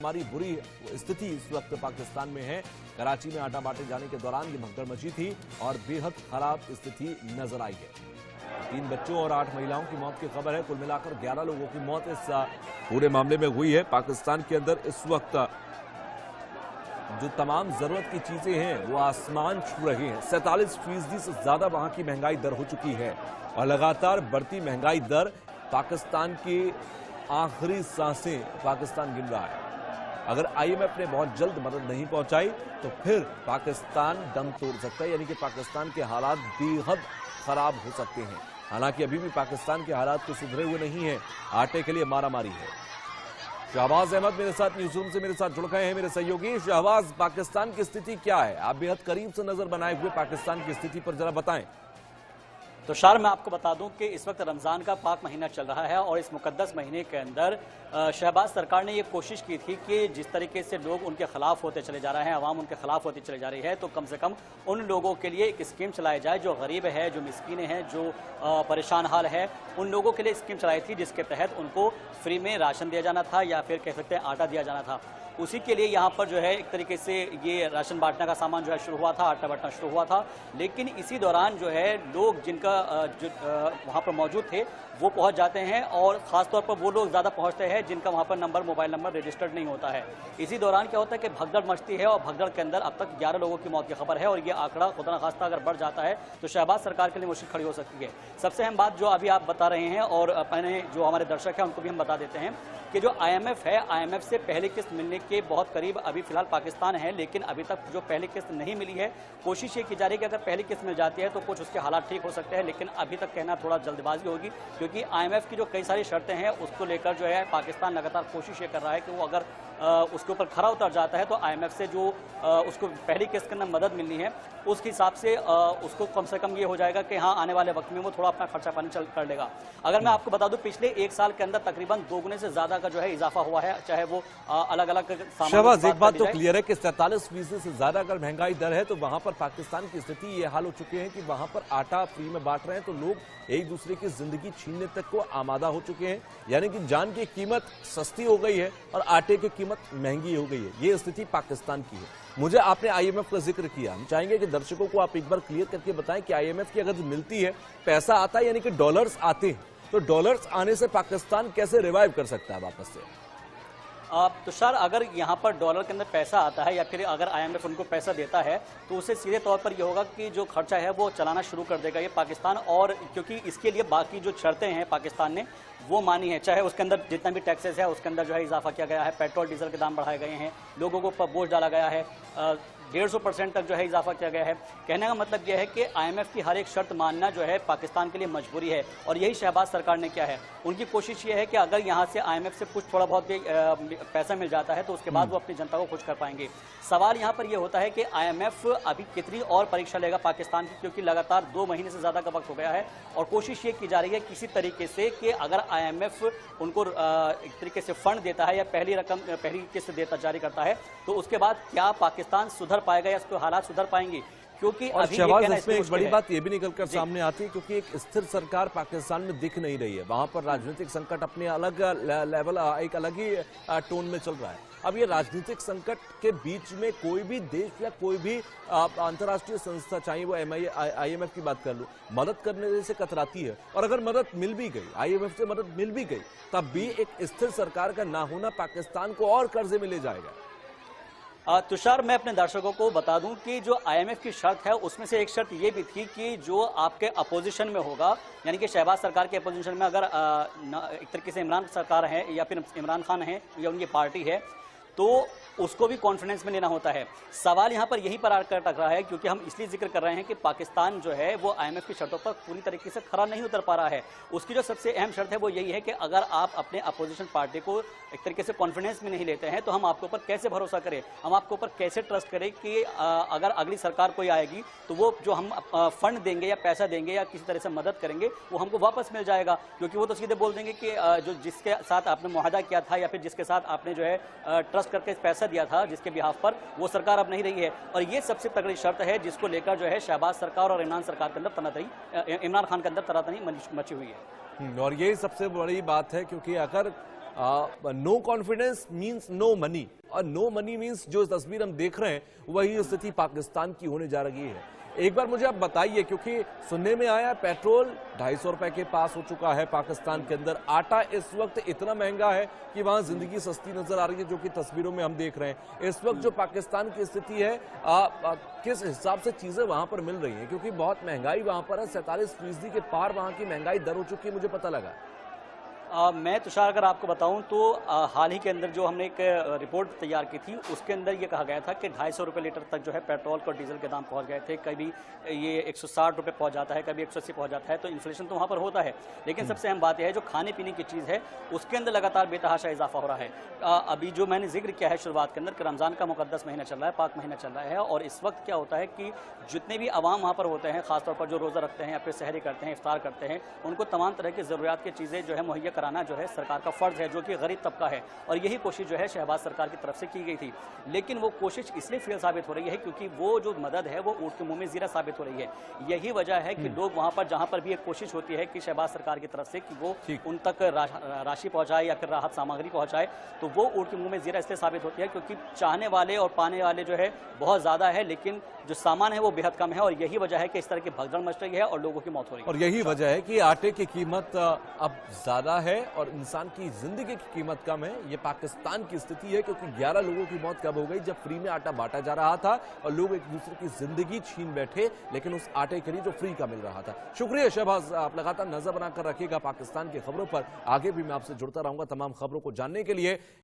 हमारी बुरी स्थिति इस वक्त पाकिस्तान में है। कराची में आटा बांटे जाने के दौरान ये भगदड़ मची थी और बेहद खराब स्थिति नजर आई है। 3 बच्चों और 8 महिलाओं की मौत की खबर है। कुल मिलाकर 11 लोगों की मौत इस पूरे मामले में हुई है। पाकिस्तान के अंदर इस वक्त जो तमाम जरूरत की चीजें हैं वो आसमान छू रही हैं। 47% से ज्यादा वहां की महंगाई दर हो चुकी है और लगातार बढ़ती महंगाई दर पाकिस्तान की आखिरी सांसें पाकिस्तान गिन रहा है। अगर आईएमएफ ने बहुत जल्द मदद नहीं पहुंचाई तो फिर पाकिस्तान दम तोड़ सकता है, यानी कि पाकिस्तान के हालात बेहद खराब हो सकते हैं। हालांकि अभी भी पाकिस्तान के हालात तो सुधरे हुए नहीं है। आटे के लिए मारामारी है। शहबाज अहमद मेरे साथ न्यूज रूम से मेरे साथ जुड़ गए हैं, मेरे सहयोगी। शहबाज, पाकिस्तान की स्थिति क्या है? आप बेहद करीब से नजर बनाए हुए पाकिस्तान की स्थिति पर जरा बताएं। तो शार, मैं आपको बता दूं कि इस वक्त रमज़ान का पाक महीना चल रहा है और इस मुकद्दस महीने के अंदर शहबाज सरकार ने ये कोशिश की थी कि जिस तरीके से लोग उनके खिलाफ होते चले जा रहे हैं, अवाम उनके खिलाफ होती चली जा रही है, तो कम से कम उन लोगों के लिए एक स्कीम चलाई जाए जो गरीब है, जो मिस्कीन है, जो परेशान हाल है, उन लोगों के लिए स्कीम चलाई थी जिसके तहत उनको फ्री में राशन दिया जाना था या फिर कह सकते हैं आटा दिया जाना था। उसी के लिए यहाँ पर जो है एक तरीके से ये राशन बांटने का सामान जो है शुरू हुआ था, आटा बांटना शुरू हुआ था। लेकिन इसी दौरान जो है लोग जिनका वहाँ पर मौजूद थे वो पहुँच जाते हैं और ख़ास तौर पर वो लोग ज़्यादा पहुँचते हैं जिनका वहाँ पर मोबाइल नंबर रजिस्टर्ड नहीं होता है। इसी दौरान क्या होता है कि भगदड़ मचती है और भगदड़ के अंदर अब तक 11 लोगों की मौत की खबर है और ये आंकड़ा खुदा न खास्ता अगर बढ़ जाता है तो शहबाज सरकार के लिए मुश्किल खड़ी हो सकती है। सबसे अहम बात जो अभी आप बता रहे हैं और मैंने जो हमारे दर्शक हैं उनको भी हम बता देते हैं कि जो आईएमएफ है, आईएमएफ से पहली किस्त मिलने के बहुत करीब अभी फिलहाल पाकिस्तान है, लेकिन अभी तक जो पहली किस्त नहीं मिली है। कोशिश ये की जा रही है कि अगर पहली किस्त मिल जाती है तो कुछ उसके हालात ठीक हो सकते हैं, लेकिन अभी तक कहना थोड़ा जल्दबाजी होगी क्योंकि आईएमएफ की जो कई सारी शर्तें हैं उसको लेकर जो है पाकिस्तान लगातार कोशिश ये कर रहा है कि वो अगर उसके ऊपर खरा उतर जाता है तो आईएमएफ से जो उसको पहली किस्त के अंदर मदद मिलनी है उस हिसाब से उसको कम से कम ये हो जाएगा कि हाँ आने वाले वक्त में वो थोड़ा अपना खर्चा पानी चल कर लेगा। अगर मैं आपको बता दूं पिछले 1 साल के अंदर तकरीबन 2 गुने से ज्यादा का जो है इजाफा हुआ है, चाहे वो अलग अलग शहबाज, एक बात तो क्लियर है कि 47% से ज्यादा अगर महंगाई दर है तो वहां पर पाकिस्तान की स्थिति ये हाल हो चुकी है कि वहां पर आटा फ्री में बांट रहे हैं तो लोग एक दूसरे की जिंदगी छीनने तक को आमादा हो चुके हैं। यानी कि जान की कीमत सस्ती हो गई है और आटे की कीमत महंगी हो गई है। ये स्थिति पाकिस्तान की है। मुझे आपने आईएमएफ का जिक्र किया, हम चाहेंगे कि दर्शकों को आप एक बार क्लियर करके बताएं कि आईएमएफ की अगर मिलती है, पैसा आता है यानी कि डॉलर्स आते हैं, तो डॉलर्स आने से पाकिस्तान कैसे रिवाइव कर सकता है वापस से? तुषार, अगर यहाँ पर डॉलर के अंदर पैसा आता है या फिर अगर आईएमएफ उनको पैसा देता है तो उससे सीधे तौर पर यह होगा कि जो खर्चा है वो चलाना शुरू कर देगा ये पाकिस्तान। और क्योंकि इसके लिए बाकी जो शर्तें हैं पाकिस्तान ने वो मानी है, चाहे उसके अंदर जितना भी टैक्सेस है उसके अंदर जो है इजाफा किया गया है, पेट्रोल डीजल के दाम बढ़ाए गए हैं, लोगों को ऊपर बोझ डाला गया है, 150% तक जो है इजाफा किया गया है। कहने का मतलब यह है कि आईएमएफ की हर एक शर्त मानना जो है पाकिस्तान के लिए मजबूरी है और यही शहबाज सरकार ने किया है। उनकी कोशिश ये है कि अगर यहाँ से आईएमएफ से कुछ थोड़ा बहुत भी पैसा मिल जाता है तो उसके बाद वो अपनी जनता को खुश कर पाएंगे। सवाल यहाँ पर यह होता है कि आईएमएफ अभी कितनी और परीक्षा लेगा पाकिस्तान की, क्योंकि लगातार 2 महीने से ज़्यादा का वक्त हो गया है और कोशिश ये की जा रही है किसी तरीके से कि अगर आईएमएफ उनको एक तरीके से फंड देता है या पहली किस्त देता जारी करता है तो उसके बाद क्या पाकिस्तान सुधर पाएगा या इसके हालात सुधर पाएंगे? क्योंकि और शहबाज, इसमें एक बड़ी बात ये भी निकलकर सामने आती है क्योंकि एक स्थिर सरकार पाकिस्तान में दिख नहीं रही है। वहां पर राजनीतिक संकट अपने अलग लेवल, एक अलग ही टोन में चल रहा है। अब ये राजनीतिक संकट के बीच में कोई भी देश या कोई भी अंतर्राष्ट्रीय संस्था, चाहे वो आईएमएफ की बात कर लो, मदद करने से कतराती है। और अगर मदद मिल भी गई, आईएमएफ से मदद मिल भी गई, तब भी एक स्थिर सरकार का ना होना पाकिस्तान को और कर्जे में ले जाएगा। तुषार, मैं अपने दर्शकों को बता दूं कि जो आईएमएफ की शर्त है उसमें से एक शर्त ये भी थी कि जो आपके अपोजिशन में होगा, यानी कि शहबाज सरकार के अपोजिशन में अगर एक तरीके से इमरान सरकार है या फिर इमरान खान है या उनकी पार्टी है तो उसको भी कॉन्फिडेंस में लेना होता है। सवाल यहाँ पर यहीं पर आकर टकरा है क्योंकि हम इसलिए जिक्र कर रहे हैं कि पाकिस्तान जो है वो आईएमएफ की शर्तों पर पूरी तरीके से खरा नहीं उतर पा रहा है। उसकी जो सबसे अहम शर्त है वो यही है कि अगर आप अपने अपोजिशन पार्टी को एक तरीके से कॉन्फिडेंस में नहीं लेते हैं तो हम आपके ऊपर कैसे भरोसा करें, हम आपके ऊपर कैसे ट्रस्ट करें कि अगर अगली सरकार कोई आएगी तो वो जो हम फंड देंगे या पैसा देंगे या किसी तरह से मदद करेंगे वो हमको वापस मिल जाएगा। क्योंकि वो तो सीधे बोल देंगे कि जो जिसके साथ आपने मुआहदा किया था या फिर जिसके साथ आपने जो है ट्रस्ट करके पैसा दिया था जिसके बिहाफ पर, वो सरकार अब नहीं रही है। और ये सबसे तगड़ी शर्त है जिसको लेकर जो है शहबाज सरकार और इमरान सरकार के अंदर इमरान खान के अंदर तनातनी मची हुई है। और यही सबसे बड़ी बात है क्योंकि अगर no confidence means no money, और नो मनी मींस जो तस्वीर हम देख रहे हैं वही स्थिति पाकिस्तान की होने जा रही है। एक बार मुझे आप बताइए, क्योंकि सुनने में आया पेट्रोल 250 रुपए के पास हो चुका है पाकिस्तान के अंदर, आटा इस वक्त इतना महंगा है कि वहां जिंदगी सस्ती नजर आ रही है, जो कि तस्वीरों में हम देख रहे हैं। इस वक्त जो पाकिस्तान की स्थिति है, किस हिसाब से चीजें वहां पर मिल रही हैं, क्योंकि बहुत महंगाई वहां पर है, 47% के पार वहां की महंगाई दर हो चुकी है, मुझे पता लगा। मैं तुषार अगर आपको बताऊं तो हाल ही के अंदर जो हमने एक रिपोर्ट तैयार की थी उसके अंदर ये कहा गया था कि 250 रुपये लीटर तक जो है पेट्रोल और डीजल के दाम पहुंच गए थे। कभी ये 160 रुपये पहुंच जाता है, कभी 180 पहुंच जाता है, तो इन्फ्लेशन तो वहाँ पर होता है। लेकिन सबसे अहम बात यह है जो खाने पीने की चीज़ है उसके अंदर लगातार बेतहाशा इजाफा हो रहा है। अभी जो मैंने जिक्र किया है शुरुआत के अंदर कि रमज़ान का मुकद्दस महीना चल रहा है, पाक महीना चल रहा है, और इस वक्त क्या होता है कि जितने भी अवाम वहाँ पर होते हैं, खासतौर पर जो रोज़ा रखते हैं या फिर सहरी करते हैं, इफ्तार करते हैं, उनको तमाम तरह की ज़रूरियात की चीज़ें जो है मुहैया कराना जो है सरकार का फर्ज है, जो कि गरीब तबका है। और यही कोशिश जो है शहबाज सरकार की तरफ से की गई थी। लेकिन वो कोशिश इसलिए फेल साबित हो रही है क्योंकि वो जो मदद है वो ऊँट के मुंह में जीरा साबित हो रही है। यही वजह है कि लोग वहाँ पर जहाँ पर भी एक कोशिश होती है कि शहबाज सरकार की तरफ से कि वो उन तक राशि पहुँचाए या फिर राहत सामग्री पहुँचाए, तो वो ऊँट के मुंह में जीरा इसलिए साबित होती है क्योंकि चाहने वाले और पाने वाले जो है बहुत ज़्यादा है, लेकिन जो सामान है वो बेहद कम है। और यही वजह है कि इस तरह की भगदड़ मच रही है और लोगों की मौत हो रही है। और यही वजह है कि आटे की कीमत अब ज्यादा है और इंसान की जिंदगी की कीमत कम है। ये पाकिस्तान की स्थिति है, क्योंकि 11 लोगों की मौत कब हो गई, जब फ्री में आटा बांटा जा रहा था और लोग एक दूसरे की जिंदगी छीन बैठे, लेकिन उस आटे के लिए जो फ्री का मिल रहा था। शुक्रिया शहबाज, आप लगातार नजर बनाकर रखिएगा पाकिस्तान की खबरों पर। आगे भी मैं आपसे जुड़ता रहूंगा तमाम खबरों को जानने के लिए।